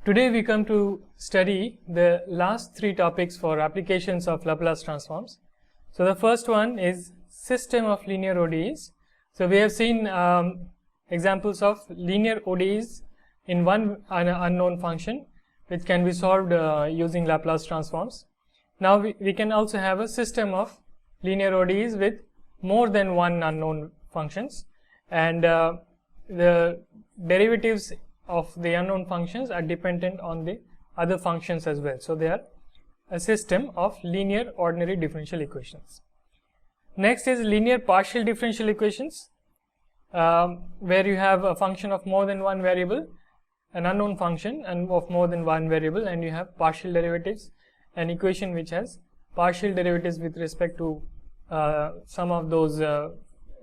Today we come to study the last three topics for applications of Laplace transforms. So the first one is system of linear ODEs. So we have seen examples of linear ODEs in one unknown function which can be solved using Laplace transforms. Now we can also have a system of linear ODEs with more than one unknown functions, and the derivatives of the unknown functions are dependent on the other functions as well. So they are a system of linear ordinary differential equations. Next is linear partial differential equations, where you have a function of more than one variable, an unknown function and of more than one variable, and you have partial derivatives, an equation which has partial derivatives with respect to some of those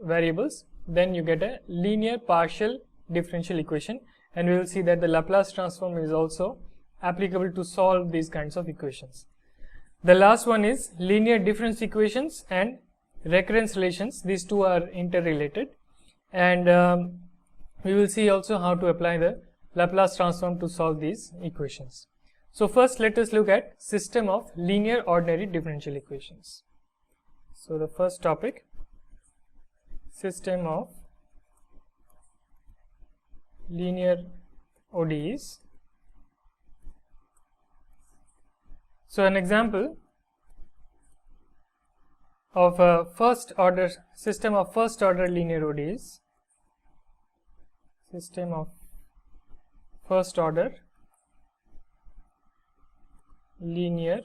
variables. Then you get a linear partial differential equation, and we will see that the Laplace transform is also applicable to solve these kinds of equations. The last one is linear difference equations and recurrence relations. These two are interrelated, and we will see also how to apply the Laplace transform to solve these equations. So first let us look at system of linear ordinary differential equations. So the first topic, system of linear ODEs. So an example of a first order system of first order linear ODEs, system of first order linear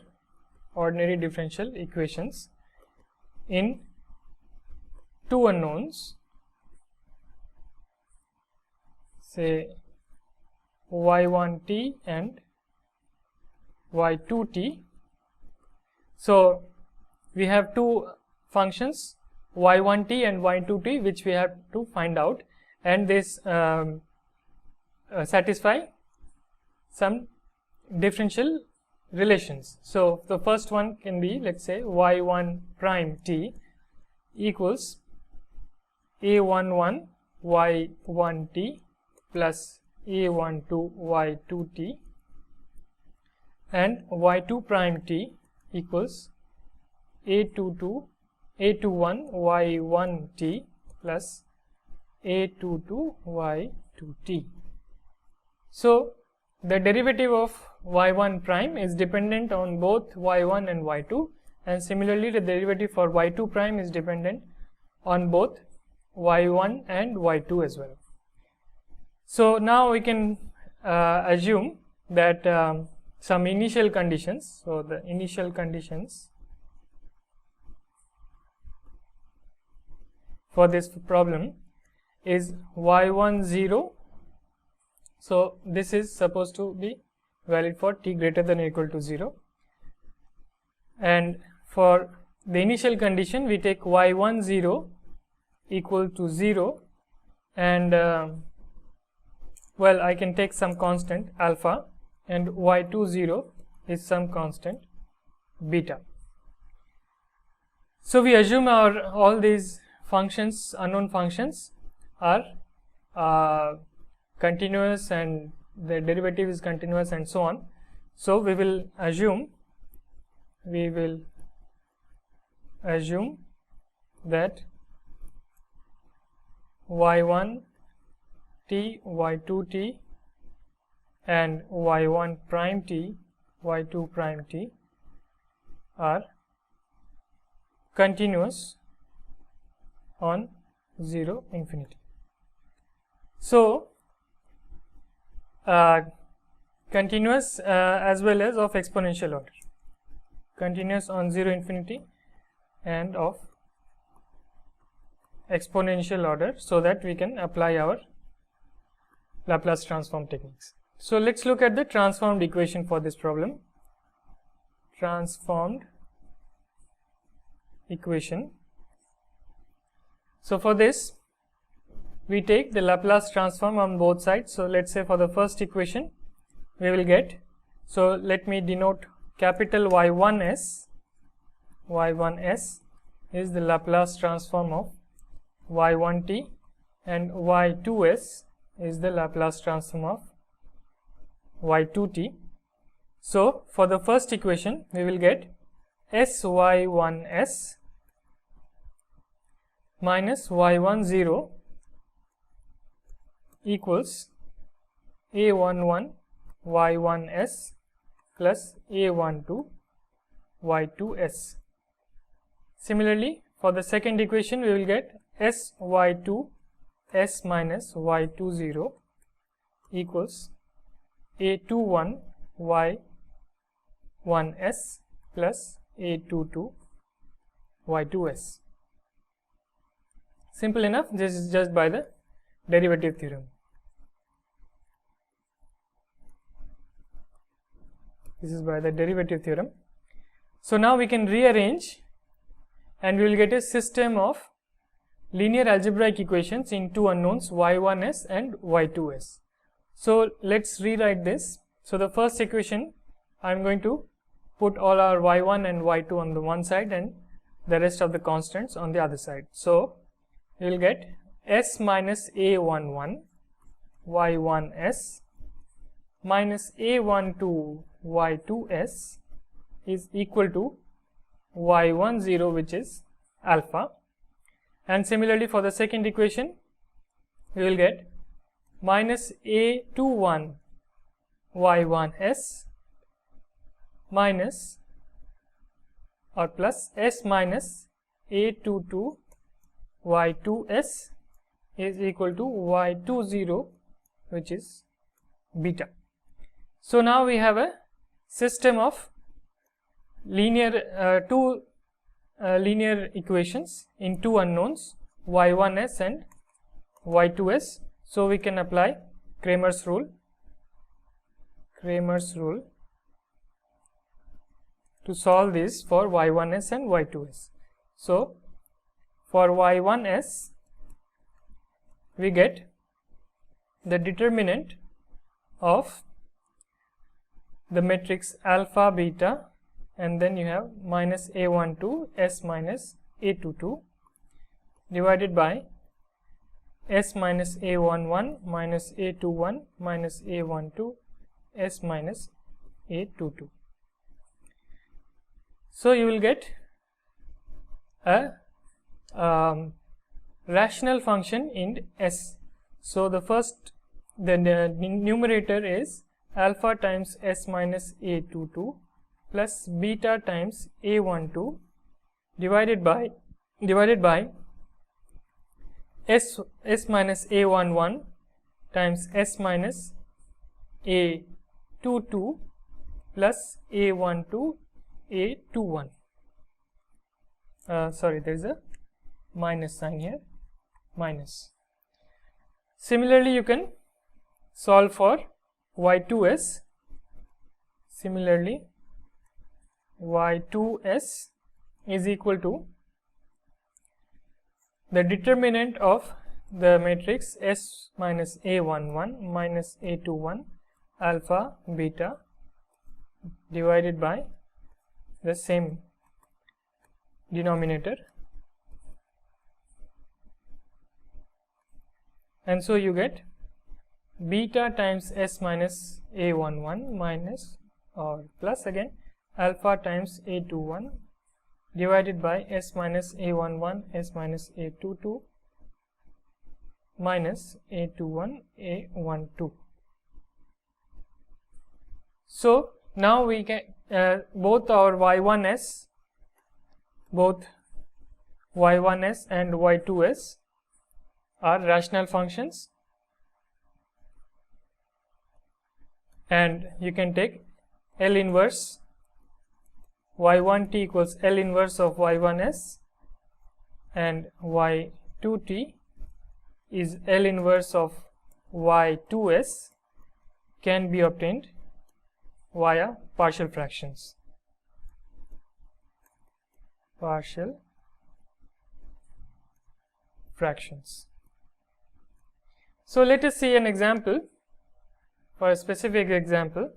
ordinary differential equations in two unknowns, say y1t and y2t. So we have two functions y1t and y2t which we have to find out, and this satisfy some differential relations. So the first one can be, let's say, y1 prime t equals a11 y1t plus a12 y2t, and y2 prime t equals a21 y1t plus a22 y2t. So the derivative of y1 prime is dependent on both y1 and y2, and similarly the derivative for y2 prime is dependent on both y1 and y2 as well. So now we can assume that some initial conditions, so the initial conditions for this problem is y1 0. So this is supposed to be valid for t greater than or equal to 0, and for the initial condition we take y1 0 equal to 0, and well, I can take some constant alpha, and y2 0 is some constant beta. So we assume all these functions, unknown functions, are continuous and the derivative is continuous and so on. So we will assume that y1 t, y2 t and y1 prime t, y2 prime t are continuous on 0 infinity. So continuous as well as of exponential order, continuous on 0 infinity and of exponential order, so that we can apply our Laplace transform techniques. So let's look at the transformed equation for this problem. Transformed equation. So for this we take the Laplace transform on both sides. So let's say for the first equation we will get, so let me denote capital Y1s. Y1s is the Laplace transform of y1t, and y2s is the Laplace transform of y2t. So for the first equation we will get sy1s minus y10 equals a11 y1s plus a12 y2s. Similarly, for the second equation we will get sy2 s minus y20 equals a21 y1s plus a22 y2s. Simple enough. This is just by the derivative theorem. This is by the derivative theorem. So now we can rearrange and we will get a system of linear algebraic equations in two unknowns y1s and y2s. So let's rewrite this. So the first equation, I am going to put all our y1 and y2 on the one side and the rest of the constants on the other side. So we will get s minus a11 y1s minus a12 y2s is equal to y10, which is alpha. And similarly for the second equation we will get minus a21 y1s minus or plus s minus a22 y2s is equal to y20, which is beta. So now we have a system of linear linear equations in two unknowns y1s and y2s. So we can apply Cramer's rule to solve this for y1s and y2s. So for y1s we get the determinant of the matrix alpha beta, and then you have minus a12 s minus a22 divided by s minus a11 minus a21 minus a12 s minus a22. So you will get a rational function in S. So the numerator is alpha times s minus a22 plus beta times a12 divided by s minus a11 times s minus a22 plus a12 a21. Sorry, there is a minus sign here, minus. Similarly, you can solve for y2s. Similarly, y2s is equal to the determinant of the matrix S minus a11 minus a21 alpha beta divided by the same denominator, and so you get beta times S minus a11 minus or plus again alpha times a21 divided by s minus a11 s minus a22 minus a21 a12. So now we can both y1s and y2s are rational functions, and you can take L inverse y1t equals L inverse of y1s, and y2t is L inverse of y2s, can be obtained via partial fractions. So let us see an example. For a specific example,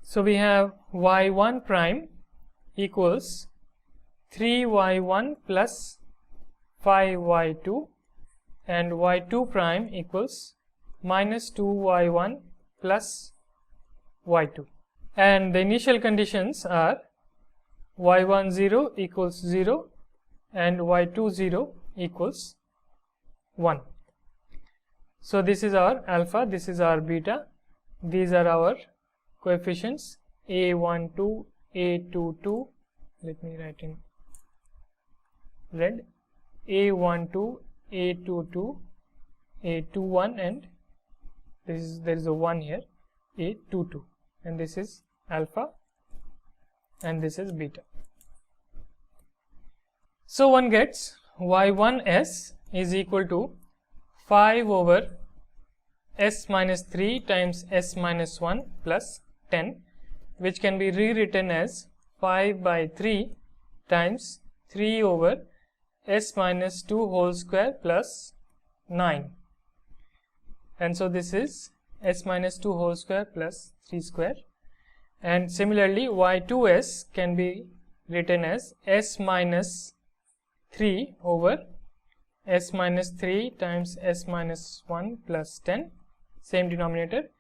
so we have y1 prime equals 3y1 plus 5y2 and y2 prime equals minus 2y1 plus y2, and the initial conditions are y1 0 equals 0 and y2 0 equals 1. So this is our alpha, this is our beta, these are our coefficients a12, a22, let me write in red, a12, a22, a21, and there is a 1 here, a22, and this is alpha and this is beta. So one gets y1s is equal to 5 over s minus 3 times s minus 1 plus 10, which can be rewritten as 5 by 3 times 3 over s minus 2 whole square plus 9, and so this is s minus 2 whole square plus 3 square, and similarly y2s can be written as s minus 3 over s minus 3 times s minus 1 plus 10, same denominator,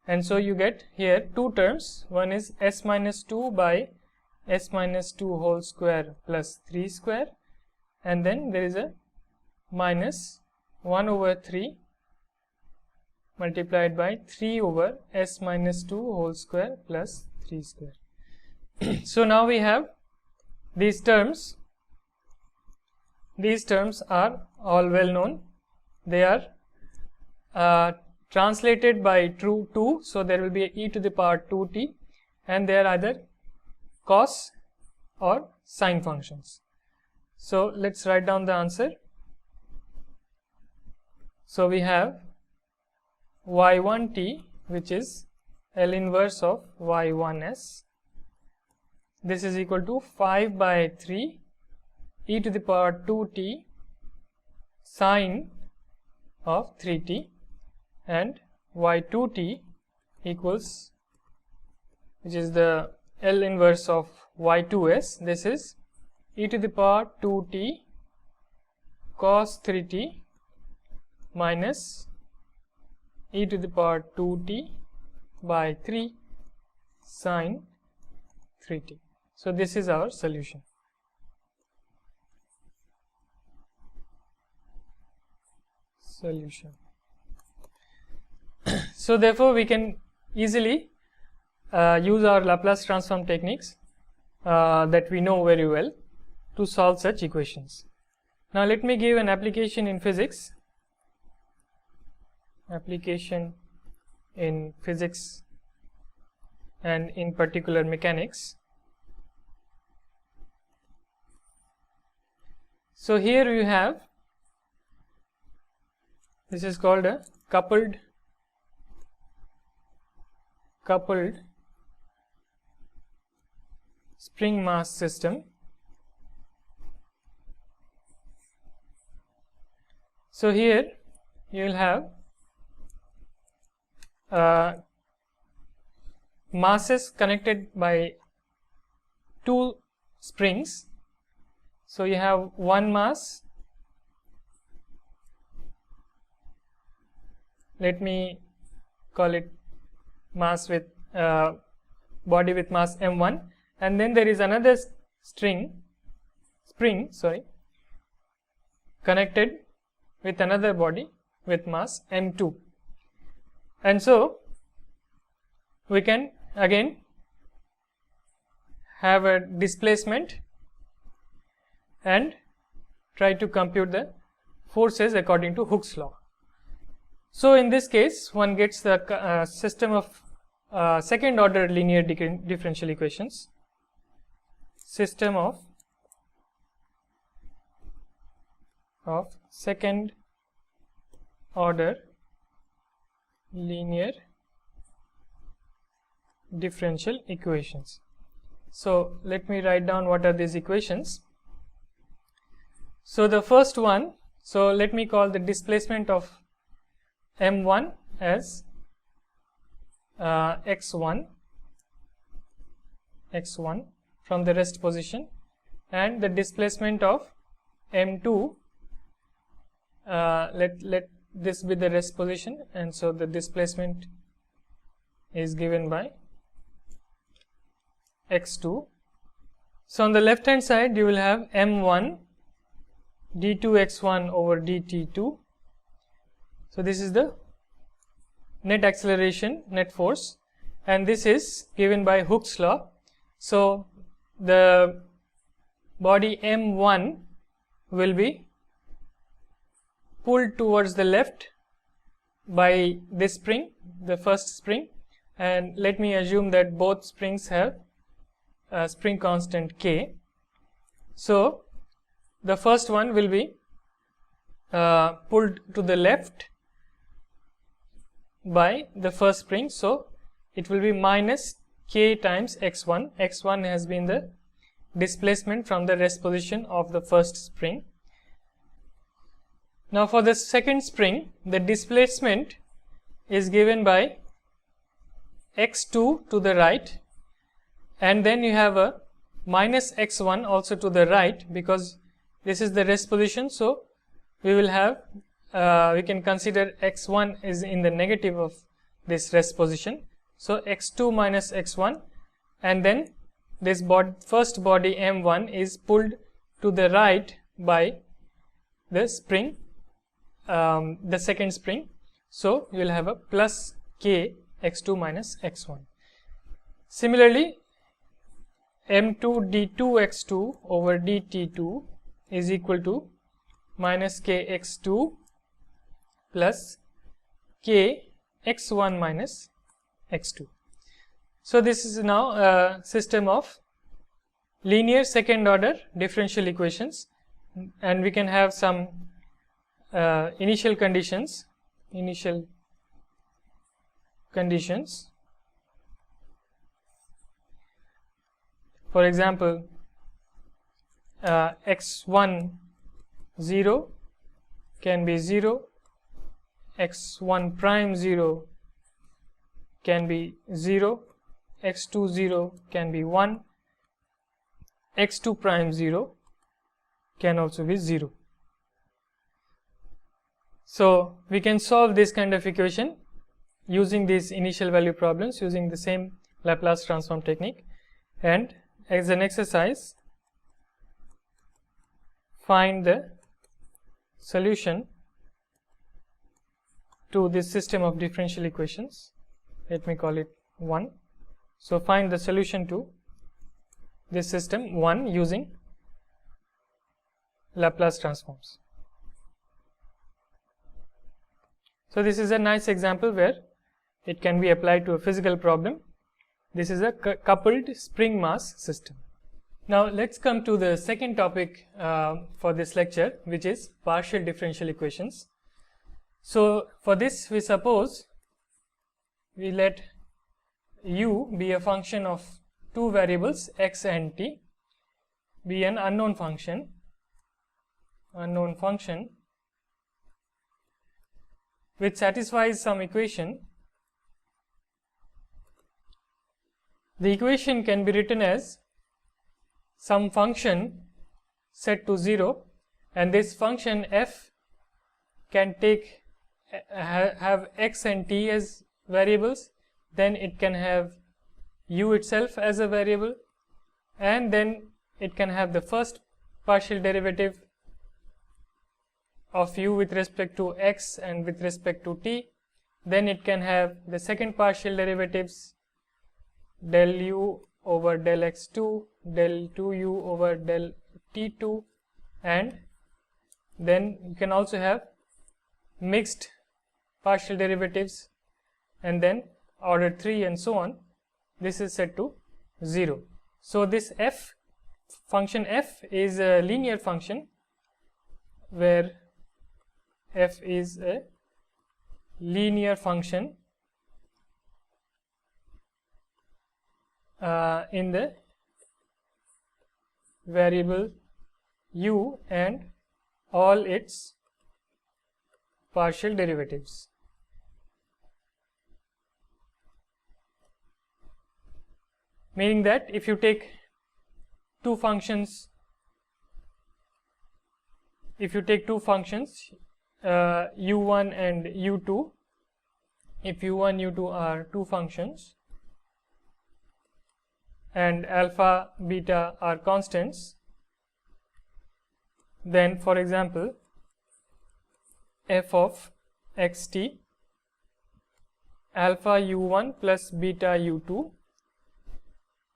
and so you get here two terms. One is s minus 2 by s minus 2 whole square plus 3 square, and then there is a minus 1 over 3 multiplied by 3 over s minus 2 whole square plus 3 square. So now we have these terms. These terms are all well known. They are translated by 2, so there will be a e to the power 2t, and they are either cos or sine functions. So let's write down the answer. So we have y1t, which is L inverse of y1s. This is equal to 5 by 3 e to the power 2t sine of 3t, and y2t equals, which is the L inverse of y2s, this is e to the power 2t cos 3t minus e to the power 2t by 3 sine 3t. So this is our solution. So therefore we can easily use our Laplace transform techniques that we know very well to solve such equations. Now let me give an application in physics. Application in physics and in particular mechanics. So here you have, this is called a coupled spring mass system. So here you will have masses connected by two springs. So you have one mass, let me call it mass with body with mass m1, and then there is another spring connected with another body with mass m2, and so we can again have a displacement and try to compute the forces according to Hooke's law. So in this case one gets the system of second order linear differential equations, system of second order linear differential equations. So let me write down what are these equations. So the first one, so let me call the displacement of m1 as x1 from the rest position, and the displacement of m2 let this be the rest position, and so the displacement is given by x2. So on the left hand side you will have m1 d2x1 over dt2. So this is the net acceleration, net force, and this is given by Hooke's law. So the body m1 will be pulled towards the left by this spring, the first spring, and let me assume that both springs have a spring constant k. So the first one will be pulled to the left by the first spring, so it will be minus k times x1. x1 has been the displacement from the rest position of the first spring. Now for the second spring, the displacement is given by x2 to the right, and then you have a minus x1 also to the right, because this is the rest position. So we will have we can consider x1 is in the negative of this rest position, so x2 minus x1, and then this first body m1 is pulled to the right by the spring, the second spring, so you will have a plus k x2 minus x1. Similarly, m2 d2x2 over dt2 is equal to minus k x2 plus k x1 minus x2. So this is now a system of linear second order differential equations, and we can have some initial conditions. For example, x1 0 can be 0, x1 prime 0 can be 0, x2 0 can be 1, x2 prime 0 can also be 0. So we can solve this kind of equation using these initial value problems, using the same Laplace transform technique. And as an exercise, find the solution to this system of differential equations. Let me call it 1. So find the solution to this system 1 using Laplace transforms. So this is a nice example where it can be applied to a physical problem. This is a coupled spring mass system. Now let's come to the second topic for this lecture, which is partial differential equations. So for this, we suppose we let u be a function of two variables x and t, be an unknown function which satisfies some equation. The equation can be written as some function set to 0, and this function f can take have x and t as variables, then it can have u itself as a variable, and then it can have the first partial derivative of u with respect to x and with respect to t, then it can have the second partial derivatives del u over del x2, del 2u over del t2, and then you can also have mixed partial derivatives, and then order 3 and so on. This is set to 0. So this function f is a linear function where f is a linear function in the variable u and all its partial derivatives. Meaning that if you take two functions, u1 and u2, if u1 u2 are two functions and alpha beta are constants, then for example f of xt alpha u1 plus beta u2,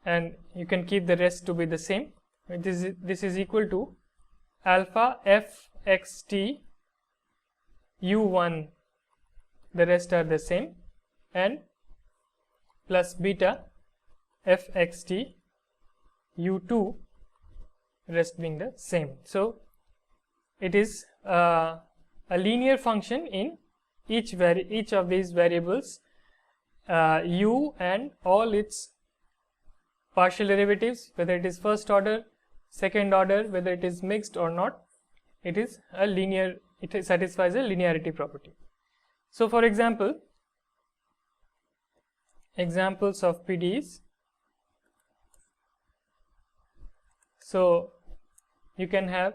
and you can keep the rest to be the same. This is equal to alpha f xt u1, the rest are the same, and plus beta f xt u2, rest being the same. So it is a linear function in each of these variables u and all its partial derivatives, whether it is first order, second order, whether it is mixed or not. It is a linear, it satisfies a linearity property. So for example, examples of PDEs. So you can have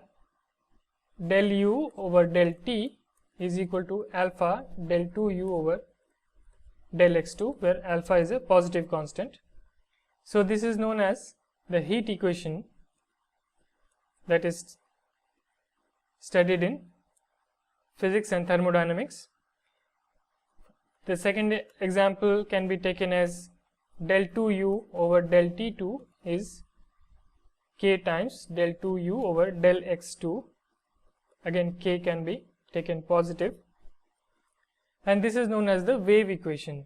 del u over del t is equal to alpha del 2u over del x2, where alpha is a positive constant. So this is known as the heat equation that is studied in physics and thermodynamics. The second example can be taken as del 2u over del t2 is k times del 2u over del x2. Again, k can be taken positive, and this is known as the wave equation.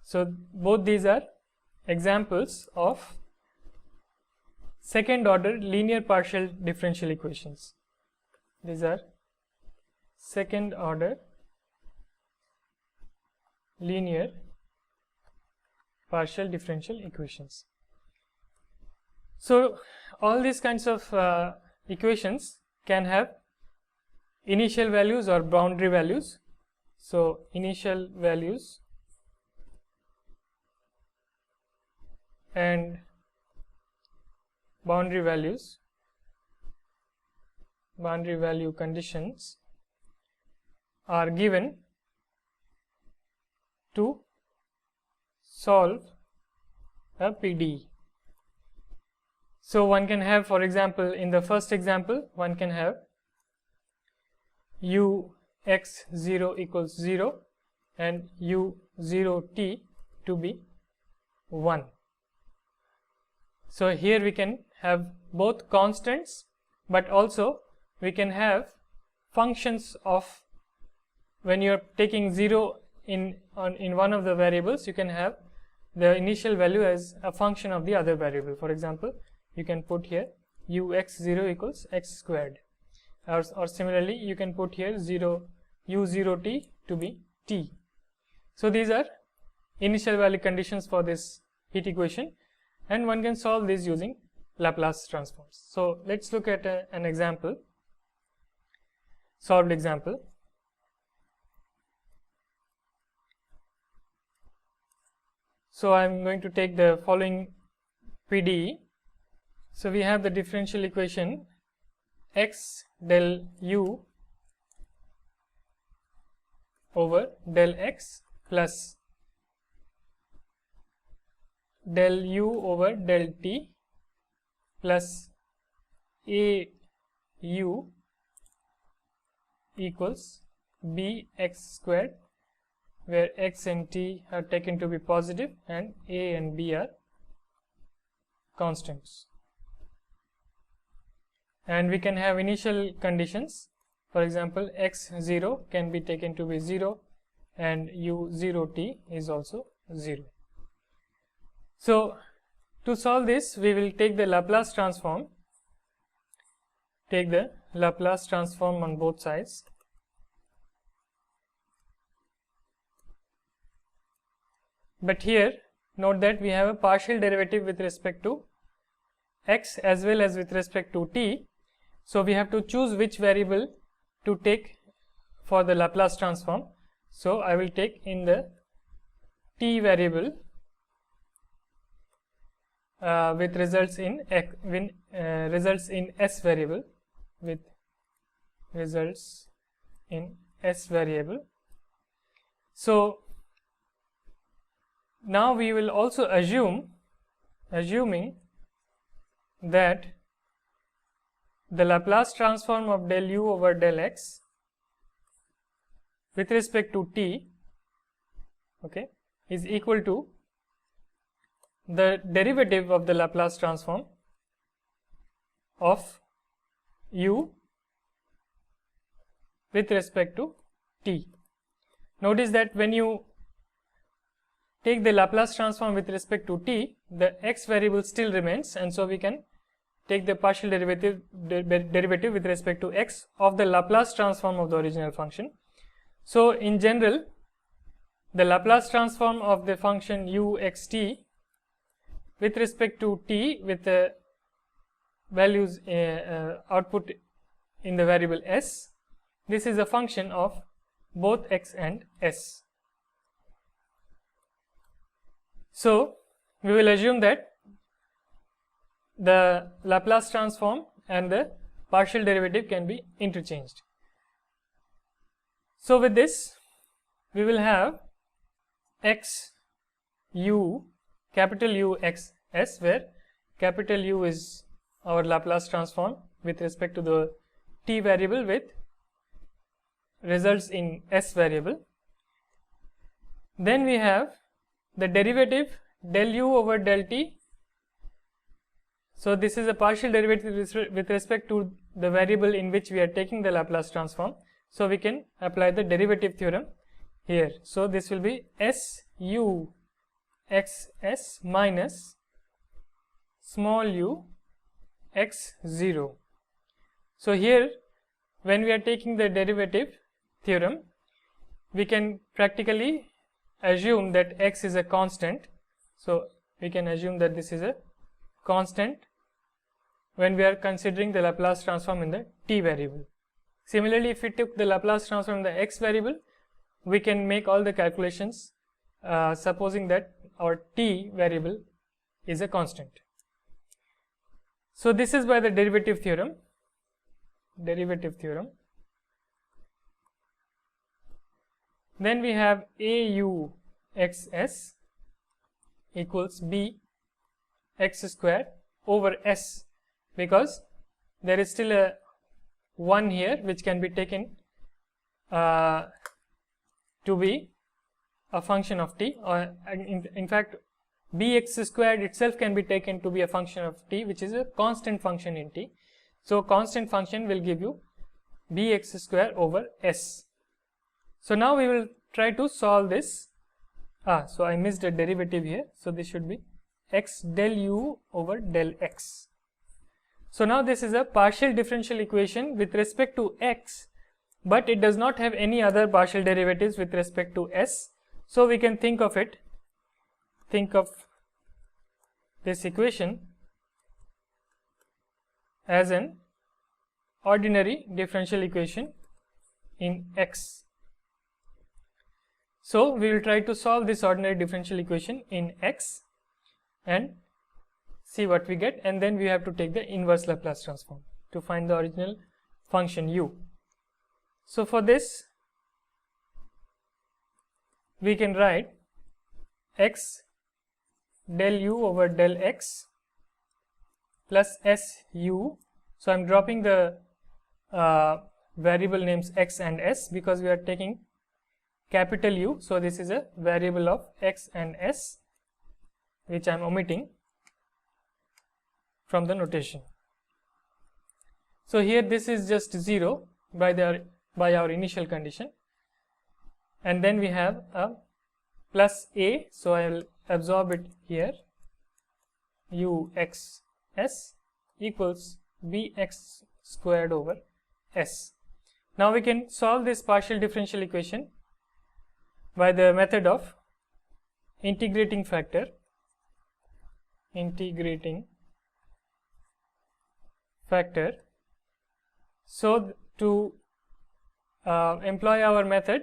So both these are examples of second order linear partial differential equations. These are second order linear partial differential equations. So all these kinds of equations can have initial values or boundary values. So initial values and boundary values, boundary value conditions are given to solve a PDE. So one can have, for example, in the first example, one can have u x0 equals 0 and u0t to be 1. So here we can have both constants, but also we can have functions of, when you are taking 0 in one of the variables, you can have the initial value as a function of the other variable. For example, you can put here ux0 equals x squared, or similarly you can put here u0t to be t. So these are initial value conditions for this heat equation, and one can solve this using Laplace transforms. So let's look at an example, solved example. So I am going to take the following PDE. So we have the differential equation x del u over del x plus del u over del t plus a u equals b x squared, where x and t are taken to be positive and a and b are constants. And we can have initial conditions. For example, x0 can be taken to be 0 and u0t is also 0. So to solve this, we will take the Laplace transform, take the Laplace transform on both sides. But here note that we have a partial derivative with respect to x as well as with respect to t. So we have to choose which variable to take for the Laplace transform. So I will take in the t variable with results in s variable, with results in S variable. So now we will also assuming that the Laplace transform of del u over del x with respect to t, okay, is equal to the derivative of the Laplace transform of u with respect to t. Notice that when you take the Laplace transform with respect to t, the x variable still remains, and so we can take the partial derivative with respect to x of the Laplace transform of the original function. So in general, the Laplace transform of the function u x t with respect to t with the values output in the variable s, this is a function of both x and s. So we will assume that the Laplace transform and the partial derivative can be interchanged. So with this, we will have x u, capital U x s, where capital U is our Laplace transform with respect to the t variable with results in s variable. Then we have the derivative del u over del t. So this is a partial derivative with respect to the variable in which we are taking the Laplace transform. So we can apply the derivative theorem here. So this will be s u x s minus small u x 0. So here, when we are taking the derivative theorem, we can practically assume that x is a constant. So we can assume that this is a constant when we are considering the Laplace transform in the t variable. Similarly, if we took the Laplace transform in the x variable, we can make all the calculations supposing that our t variable is a constant. So this is by the derivative theorem. Then we have a u x s equals b x square over s, because there is still a 1 here which can be taken to be a function of t, or in fact bx squared itself can be taken to be a function of t, which is a constant function in t. So constant function will give you bx square over s. So now we will try to solve this. So I missed a derivative here, so this should be x del u over del x. So now this is a partial differential equation with respect to x, but it does not have any other partial derivatives with respect to s. So we can think of this equation as an ordinary differential equation in x. So we will try to solve this ordinary differential equation in x and see what we get, and then we have to take the inverse Laplace transform to find the original function u. So for this, we can write x del u over del x plus s u. So I am dropping the variable names x and s because we are taking capital U. So this is a variable of x and s which I am omitting from the notation. So here this is just 0 by our initial condition, and then we have a plus a, so I will absorb it here, u x s equals bx squared over s. Now we can solve this partial differential equation by the method of integrating factor. So to employ our method,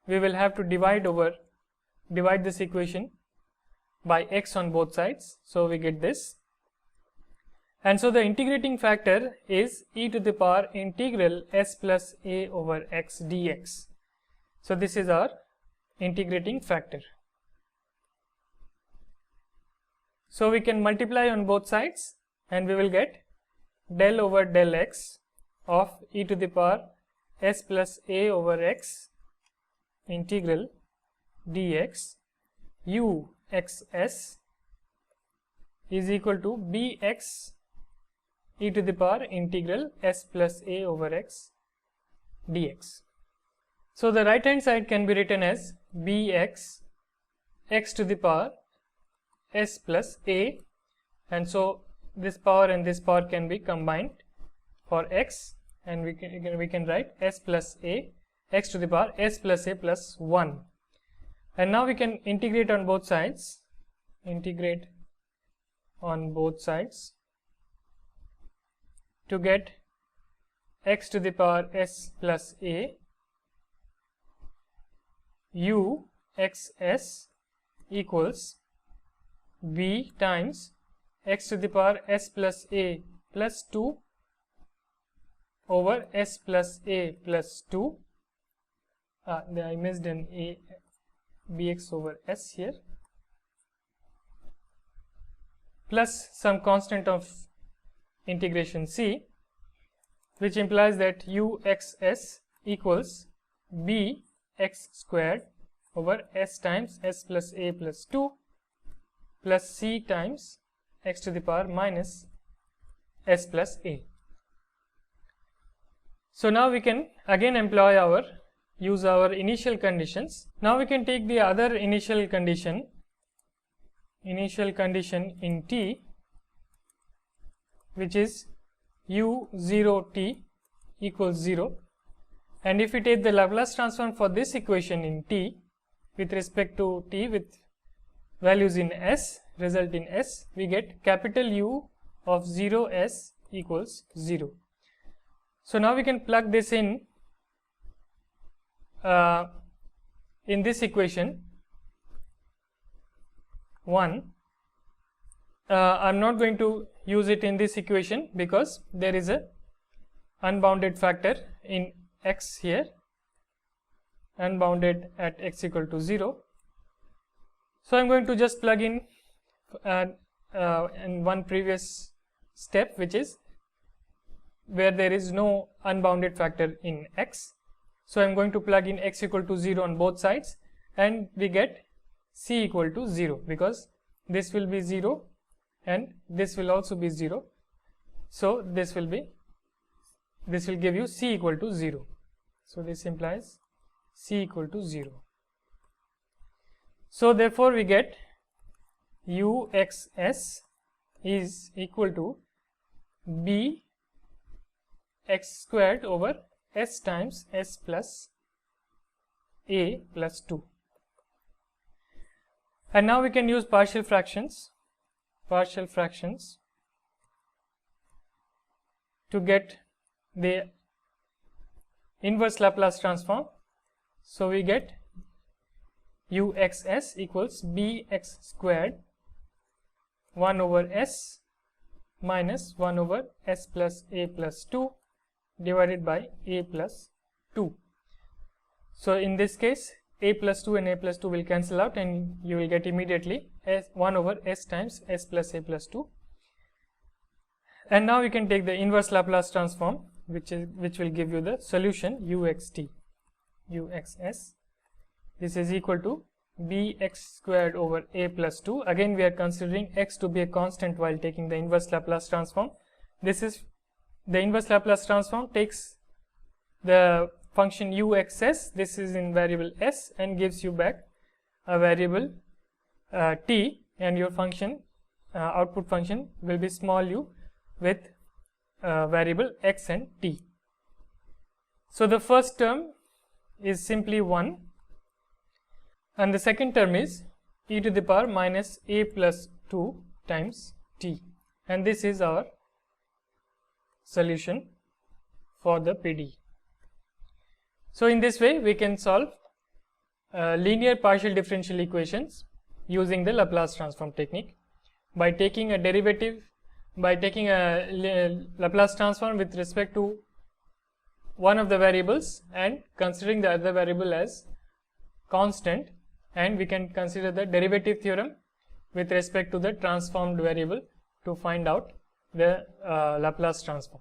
we will have to divide this equation by x on both sides. So we get this, And so the integrating factor is e to the power integral s plus a over x dx. So this is our integrating factor. So we can multiply on both sides and we will get del over del x of e to the power s plus a over x integral dx u xs is equal to bx e to the power integral s plus a over x dx. So the right hand side can be written as bx x to the power s plus a, and so this power and this power can be combined for x, and we can write s plus a x to the power s plus a plus 1. And now we can integrate on both sides, to get x to the power s plus a u xs equals b times x to the power s plus a plus 2 over s plus a plus 2. I missed an a, bx over s here, plus some constant of integration c, which implies that u xs equals b x squared over s times s plus a plus 2 plus c times x to the power minus s plus a. So now we can again use our initial conditions. Now we can take the other initial condition in t, which is u0t equals 0, and if we take the Laplace transform for this equation in t with respect to t with values in s, result in s, we get capital U of 0s equals 0. So now we can plug this in this equation 1. I am not going to use it in this equation because there is a unbounded factor in x here, unbounded at x equal to 0. So I am going to just plug in one previous step, which is where there is no unbounded factor in x. So I am going to plug in x equal to 0 on both sides, and we get c equal to 0 because this will be 0 and this will also be 0. So this will give you c equal to 0. So this implies c equal to 0. So therefore we get u xs is equal to b x squared over s times s plus a plus 2. And now we can use partial fractions to get the inverse Laplace transform. So we get u xs equals bx squared 1 over s minus 1 over s plus a plus 2 divided by a plus 2. So in this case a plus 2 and a plus 2 will cancel out, and you will get immediately 1 over s times s plus a plus 2. And now we can take the inverse Laplace transform, which will give you the solution uxt, uxs. This is equal to bx squared over a plus 2. Again we are considering x to be a constant while taking the inverse Laplace transform. This is the inverse Laplace transform takes the function uxs, this is in variable s, and gives you back a variable t, and your function output function will be small u with variable x and t. So the first term is simply 1, and the second term is e to the power minus a plus 2 times t, and this is our solution for the PDE. So in this way we can solve linear partial differential equations using the Laplace transform technique by taking a derivative by taking a Laplace transform with respect to one of the variables and considering the other variable as constant, and we can consider the derivative theorem with respect to the transformed variable to find out the Laplace transform.